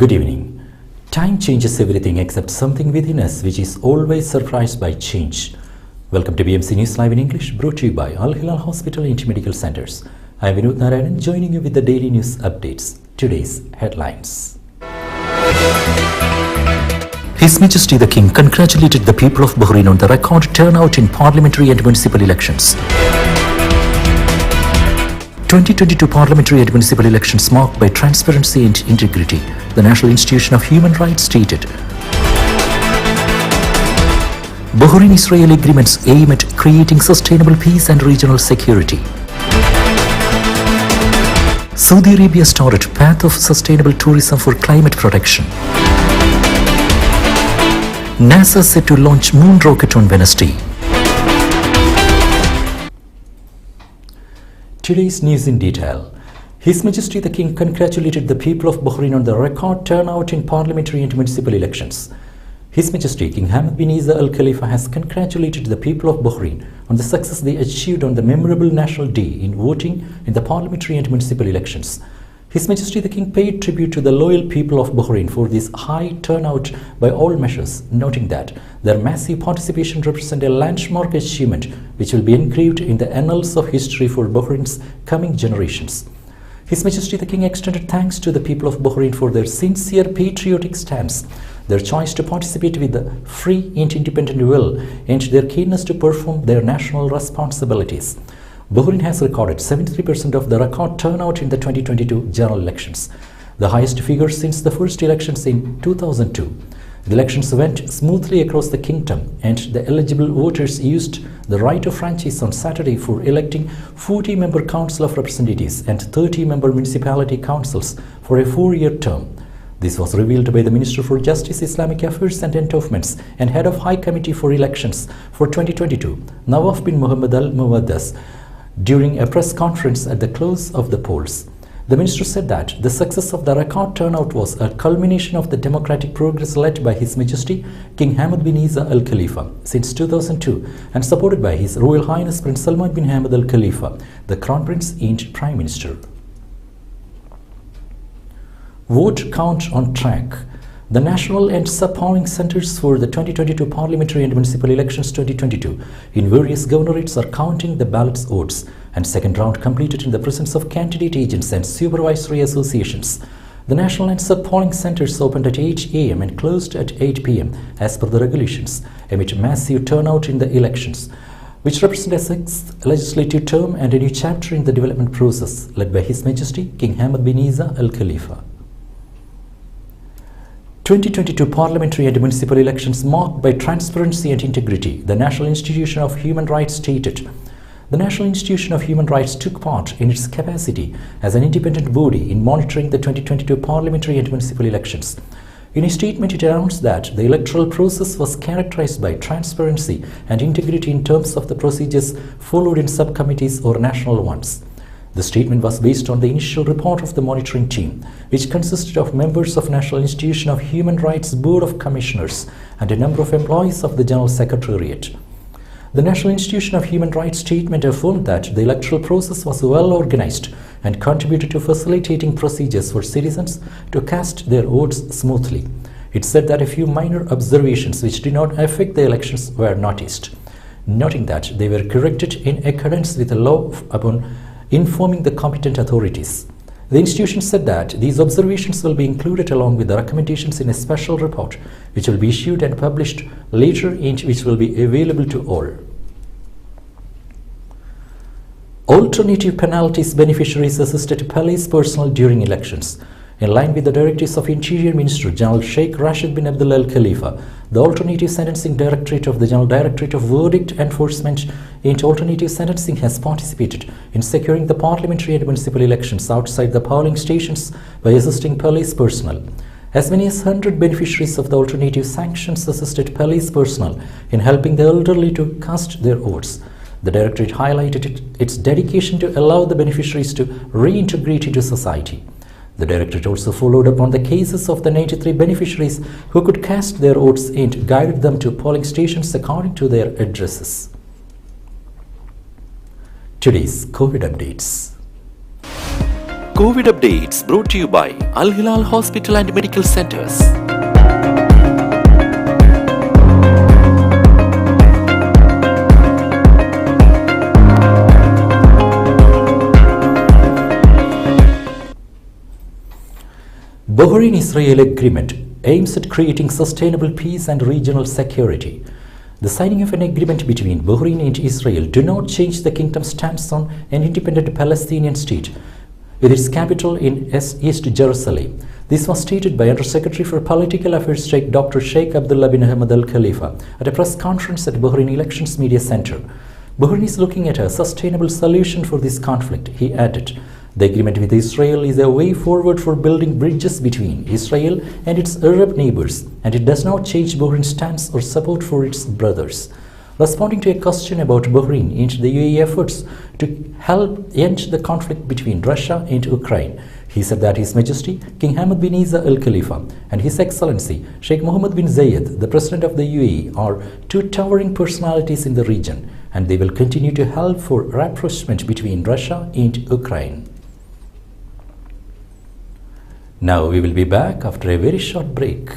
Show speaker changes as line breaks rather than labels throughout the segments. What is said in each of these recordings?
Good evening. Time changes everything except something within us which is always surprised by change. Welcome to BMC News Live in English, brought to you by Al Hilal Hospital and Medical Centers. I am Vinod Narayanan, joining you with the daily news updates. Today's headlines. His Majesty the King congratulated the people of Bahrain on the record turnout in parliamentary and municipal elections. 2022 parliamentary and municipal elections marked by transparency and integrity, the National Institution of Human Rights stated. Bahrain-Israel agreements aim at creating sustainable peace and regional security. Saudi Arabia started path of sustainable tourism for climate protection. NASA set to launch moon rocket on Wednesday. Today's news in detail. His Majesty the King congratulated the people of Bahrain on the record turnout in parliamentary and municipal elections. His Majesty King Hamad bin Isa Al Khalifa has congratulated the people of Bahrain on the success they achieved on the memorable national day in voting in the parliamentary and municipal elections. His Majesty the King paid tribute to the loyal people of Bahrain for this high turnout by all measures, noting that their massive participation represents a landmark achievement which will be engraved in the annals of history for Bahrain's coming generations. His Majesty the King extended thanks to the people of Bahrain for their sincere patriotic stance, their choice to participate with a free and independent will, and their keenness to perform their national responsibilities. Bahrain has recorded 73% of the record turnout in the 2022 general elections, the highest figure since the first elections in 2002. The elections went smoothly across the kingdom, and the eligible voters used the right of franchise on Saturday for electing 40-member Council of Representatives and 30-member municipality councils for a 4-year term. This was revealed by the Minister for Justice, Islamic Affairs and Endowments and Head of High Committee for Elections for 2022, Nawaf bin Muhammad Al Muwaddas, during a press conference at the close of the polls. The minister said that the success of the record turnout was a culmination of the democratic progress led by His Majesty King Hamad bin Isa Al Khalifa since 2002 and supported by His Royal Highness Prince Salman bin Hamad Al Khalifa, the Crown Prince and Prime Minister. Vote count on track. The national and sub-polling centers for the 2022 parliamentary and municipal elections 2022 in various governorates are counting the ballots votes, and second round completed in the presence of candidate agents and supervisory associations. The national and sub-polling centers opened at 8 a.m. and closed at 8 p.m. as per the regulations, amid massive turnout in the elections, which represent a sixth legislative term and a new chapter in the development process led by His Majesty King Hamad bin Isa Al Khalifa. 2022 parliamentary and municipal elections marked by transparency and integrity, the National Institution of Human Rights stated. The National Institution of Human Rights took part in its capacity as an independent body in monitoring the 2022 parliamentary and municipal elections. In a statement, it announced that the electoral process was characterized by transparency and integrity in terms of the procedures followed in subcommittees or national ones. The statement was based on the initial report of the monitoring team, which consisted of members of National Institution of Human Rights Board of Commissioners and a number of employees of the General Secretariat. The National Institution of Human Rights statement affirmed that the electoral process was well organized and contributed to facilitating procedures for citizens to cast their votes smoothly. It said that a few minor observations which did not affect the elections were noticed, noting that they were corrected in accordance with the law upon informing the competent authorities. The institution said that these observations will be included along with the recommendations in a special report which will be issued and published later and which will be available to all. Alternative penalties beneficiaries assisted police personnel during elections. In line with the directives of Interior Minister General Sheikh Rashid bin Abdullah Al Khalifa, the Alternative Sentencing Directorate of the General Directorate of Verdict Enforcement and Alternative Sentencing has participated in securing the parliamentary and municipal elections outside the polling stations by assisting police personnel. As many as 100 beneficiaries of the alternative sanctions assisted police personnel in helping the elderly to cast their votes. The Directorate highlighted its dedication to allow the beneficiaries to reintegrate into society. The Directorate also followed up on the cases of the 93 beneficiaries who could cast their votes and guided them to polling stations according to their addresses. Today's COVID updates. COVID updates brought to you by Al Hilal Hospital and Medical Centers. Bahrain-Israel agreement aims at creating sustainable peace and regional security. The signing of an agreement between Bahrain and Israel do not change the kingdom's stance on an independent Palestinian state with its capital in East Jerusalem. This was stated by Under-Secretary for Political Affairs Dr. Sheikh Abdullah bin Ahmed Al Khalifa at a press conference at Bahrain Elections Media Center. Bahrain is looking at a sustainable solution for this conflict, he added. The agreement with Israel is a way forward for building bridges between Israel and its Arab neighbors, and it does not change Bahrain's stance or support for its brothers. Responding to a question about Bahrain and the UAE efforts to help end the conflict between Russia and Ukraine, he said that His Majesty King Hamad bin Isa Al Khalifa and His Excellency Sheikh Mohammed bin Zayed, the President of the UAE, are two towering personalities in the region, and they will continue to help for rapprochement between Russia and Ukraine. Now we will be back after a very short break.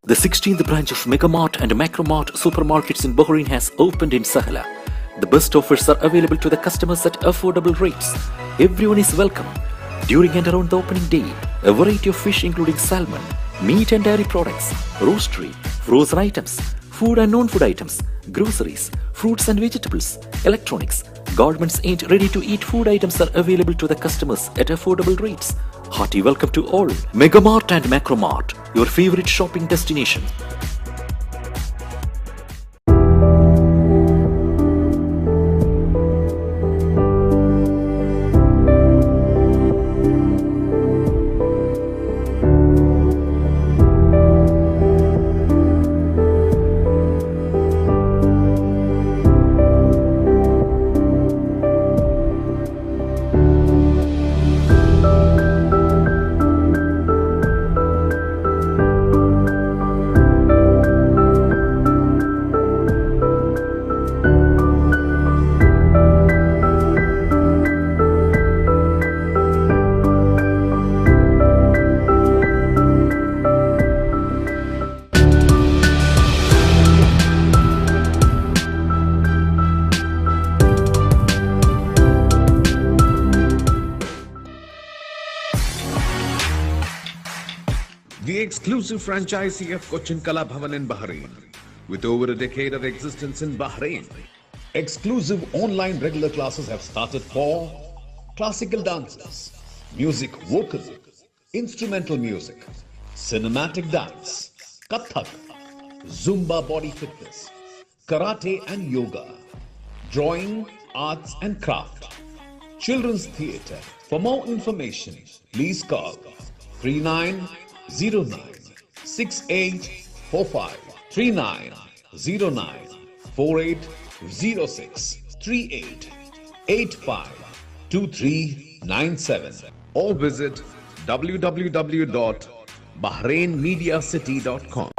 The 16th branch of Megamart and Macromart supermarkets in Bahrain has opened in Sahla. The best offers are available to the customers at affordable rates. Everyone is welcome. During and around the opening day, a variety of fish including salmon, meat and dairy products, roastery, frozen items, food and non-food items, groceries, fruits and vegetables, electronics, garments and ready-to-eat food items are available to the customers at affordable rates. Hearty welcome to all. Megamart and Macromart, your favorite shopping destination.
The exclusive franchisee of Cochin Kala Bhavan in Bahrain, with over a decade of existence in Bahrain. Exclusive online regular classes have started for classical dances, music vocal, instrumental music, cinematic dance, Kathak, Zumba body fitness, karate and yoga, drawing, arts and craft, children's theatre. For more information, please call 3909 6845 3909 4806 3885 2397 or visit www.bahrainmediacity.com.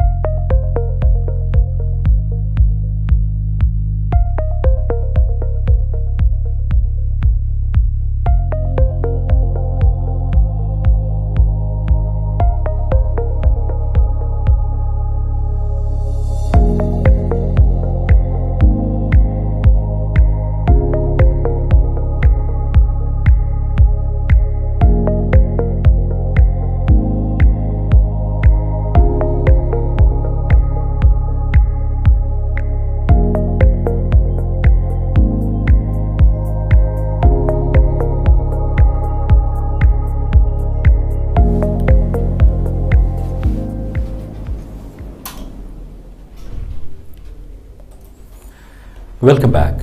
Welcome back.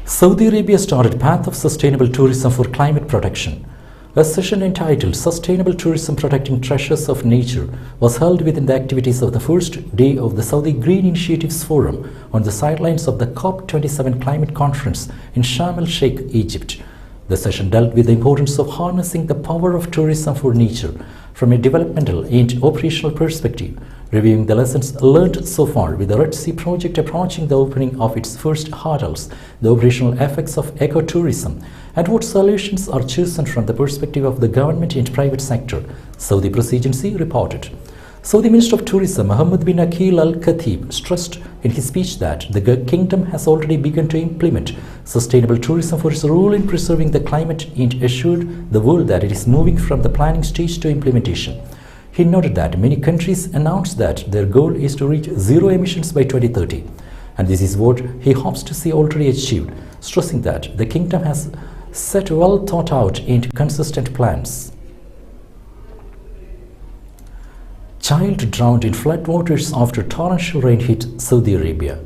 Saudi Arabia started Path of Sustainable Tourism for Climate Protection. A session entitled Sustainable Tourism Protecting Treasures of Nature was held within the activities of the first day of the Saudi Green Initiatives Forum on the sidelines of the COP27 Climate Conference in Sharm el-Sheikh, Egypt. The session dealt with the importance of harnessing the power of tourism for nature from a developmental and operational perspective, reviewing the lessons learned so far with the Red Sea project approaching the opening of its first hurdles, the operational effects of ecotourism, and what solutions are chosen from the perspective of the government and private sector, Saudi Presidency reported. Saudi Minister of Tourism Mohammed bin Akil Al Khatib stressed in his speech that the kingdom has already begun to implement sustainable tourism for its role in preserving the climate and assured the world that it is moving from the planning stage to implementation. He noted that many countries announced that their goal is to reach zero emissions by 2030, and this is what he hopes to see already achieved, stressing that the kingdom has set well thought out and consistent plans. Child drowned in floodwaters after torrential rain hit Saudi Arabia.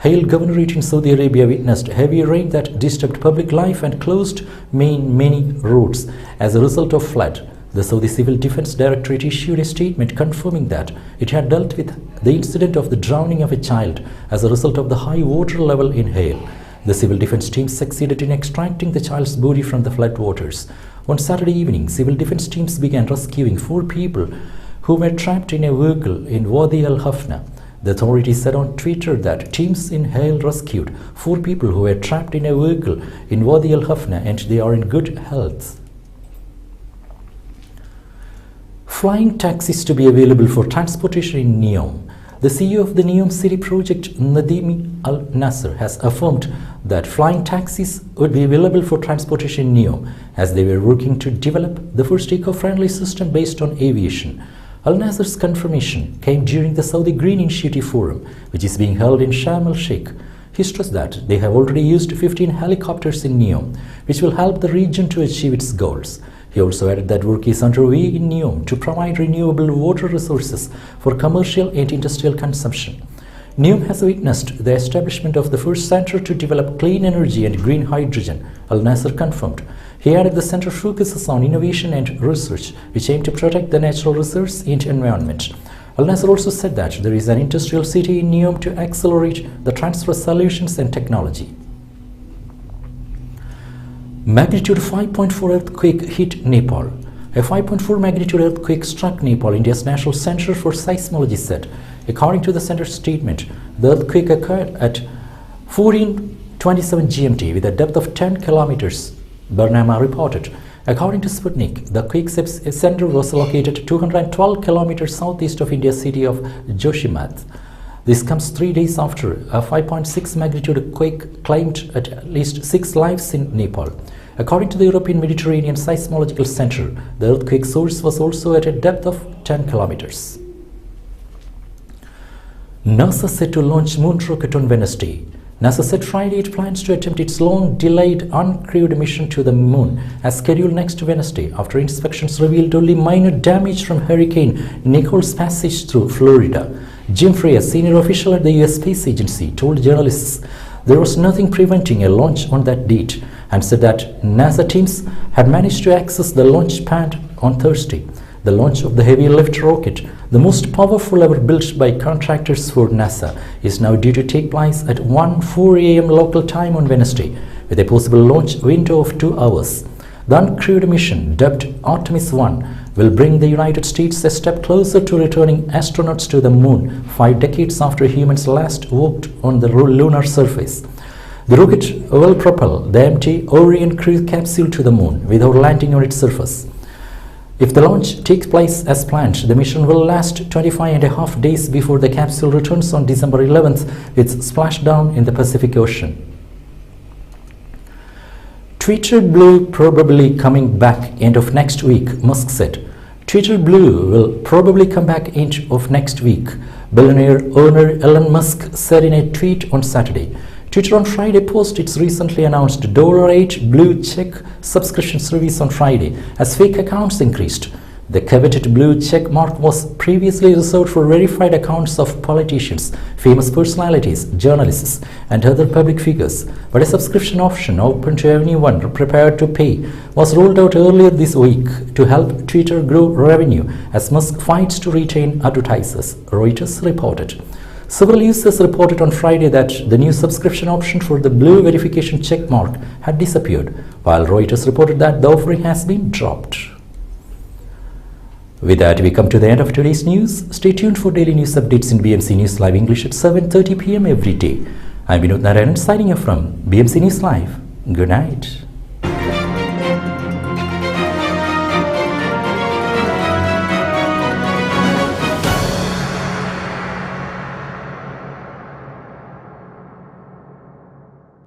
Hale Governorate in Saudi Arabia witnessed heavy rain that disturbed public life and closed many roads as a result of flood. The Saudi Civil Defense Directorate issued a statement confirming that it had dealt with the incident of the drowning of a child as a result of the high water level in Hale. The civil defense team succeeded in extracting the child's body from the floodwaters. On Saturday evening, civil defense teams began rescuing 4 people who were trapped in a vehicle in Wadi Al Hafna. The authorities said on Twitter that teams in Hale rescued 4 people who were trapped in a vehicle in Wadi Al Hafna and they are in good health. Flying taxis to be available for transportation in Neom. The CEO of the Neom City project, Nadimi Al Nasser, has affirmed that flying taxis would be available for transportation in Neom as they were working to develop the first eco-friendly system based on aviation. Al Nasser's confirmation came during the Saudi Green Initiative Forum, which is being held in Sharm el-Sheikh. He stressed that they have already used 15 helicopters in Neom, which will help the region to achieve its goals. He also added that work is underway in Neom to provide renewable water resources for commercial and industrial consumption. Neom has witnessed the establishment of the first center to develop clean energy and green hydrogen, Al Nasser confirmed. He added the center focuses on innovation and research, which aim to protect the natural resource and environment. Al Nasser also said that there is an industrial city in Neom to accelerate the transfer of solutions and technology. Magnitude 5.4 earthquake hit Nepal. A 5.4 magnitude earthquake struck Nepal, India's National Center for Seismology said. According to the center's statement, the earthquake occurred at 14:27 GMT with a depth of 10 kilometers, Bernama reported. According to Sputnik, the quake center was located 212 kilometers southeast of India's city of Joshimath. This comes 3 days after a 5.6 magnitude quake claimed at least 6 lives in Nepal. According to the European Mediterranean Seismological Center, the earthquake source was also at a depth of 10 kilometers. NASA set to launch moon rocket on Wednesday. NASA said Friday it plans to attempt its long-delayed uncrewed mission to the moon as scheduled next Wednesday after inspections revealed only minor damage from Hurricane Nicole's passage through Florida. Jim Frey, a senior official at the U.S. Space Agency, told journalists there was nothing preventing a launch on that date and said that NASA teams had managed to access the launch pad on Thursday. The launch of the heavy lift rocket, the most powerful ever built by contractors for NASA, is now due to take place at 1:04 a.m. local time on Wednesday, with a possible launch window of 2 hours. The uncrewed mission, dubbed Artemis 1, will bring the United States a step closer to returning astronauts to the moon 5 decades after humans last walked on the lunar surface. The rocket will propel the empty Orion crew capsule to the moon without landing on its surface. If the launch takes place as planned, the mission will last 25.5 days before the capsule returns on December 11th with splashdown in the Pacific Ocean. Twitter Blue probably coming back end of next week, Musk said. Twitter Blue will probably come back end of next week, billionaire owner Elon Musk said in a tweet on Saturday. Twitter on Friday posted its recently announced $8 blue check subscription service on Friday as fake accounts increased. The coveted blue check mark was previously reserved for verified accounts of politicians, famous personalities, journalists, and other public figures, but a subscription option open to anyone prepared to pay was rolled out earlier this week to help Twitter grow revenue as Musk fights to retain advertisers, Reuters reported. Several users reported on Friday that the new subscription option for the blue verification check mark had disappeared, while Reuters reported that the offering has been dropped. With that, we come to the end of today's news. Stay tuned for daily news updates in BMC News Live English at 7:30 p.m. every day. I'm Vinod Narayanan signing off from BMC News Live. Good night.